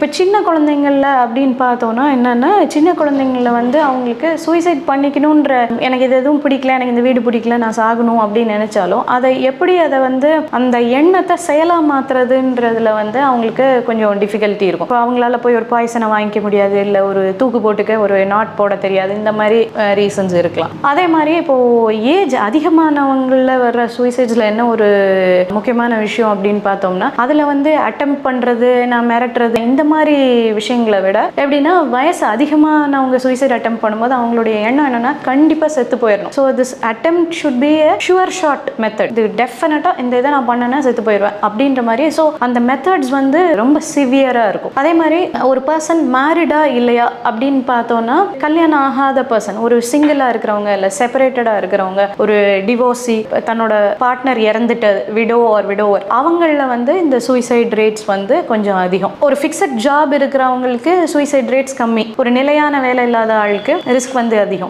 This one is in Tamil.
இப்போ சின்ன குழந்தைங்கள அப்படின்னு பார்த்தோன்னா என்னென்னா, சின்ன குழந்தைங்கள வந்து அவங்களுக்கு சூசைட் பண்ணிக்கணுன்ற, எனக்கு இது எதுவும் பிடிக்கல, எனக்கு இந்த வீடு பிடிக்கல, நான் சாகணும் அப்படின்னு நினச்சாலும் அதை எப்படி அதை வந்து அந்த எண்ணத்தை செயலாக மாற்றுறதுன்றதுல வந்து அவங்களுக்கு கொஞ்சம் டிஃபிகல்ட்டி இருக்கும். இப்போ அவங்களால போய் ஒரு பாய்சனை வாங்கிக்க முடியாது, இல்லை ஒரு தூக்கு போட்டுக்க ஒரு நாட் போட தெரியாது, இந்த மாதிரி ரீசன்ஸ் இருக்கலாம். அதே மாதிரி இப்போது ஏஜ் அதிகமானவங்களில் வர்ற சூசைட்ஸில் என்ன ஒரு முக்கியமான விஷயம் அப்படின்னு பார்த்தோம்னா, அதில் வந்து அட்டெம்ப்ட் பண்ணுறது, நான் மிரட்டுறது, இந்த மாதிரி விஷயங்களை விட எப்படின்னா, வயசு அதிகமானவங்க சூசைட் அட்டெம்ப்ட் பண்ணும்போது அவங்களுடைய எண்ணம் என்னன்னா, கண்டிப்பாக செத்து போயிடணும். So this attempt should be a sure shot method. இது டெஃபினட்டாக இந்த இதை நான் பண்ணேன்னா செத்து போயிடுவேன் அப்படின்ற மாதிரி. ஸோ அந்த மெத்தட்ஸ் வந்து ரொம்ப சிவியராக இருக்கும். அதே மாதிரி ஒரு பர்சன் மேரிடா இல்லையா அப்படின்னு பார்த்தோன்னா, கல்யாணம் ஆகாத பர்சன், ஒரு சிங்கிளாக இருக்கிறவங்க, இல்லை செப்பரேட்டடாக இருக்கிறவங்க, ஒரு டிவோர்ஸி, தன்னோட பார்ட்னர் இறந்துட்டு விடோ ஆர் விடோவர், அவங்களில் வந்து இந்த சூசைட் ரேட்ஸ் வந்து கொஞ்சம் அதிகம். ஒரு ஃபிக்ஸட் ஜாப் இருக்கிறவங்களுக்கு சூசைட் ரேட்ஸ் கம்மி, ஒரு நிலையான வேலை இல்லாத ஆளுக்கு ரிஸ்க் வந்து அதிகம்.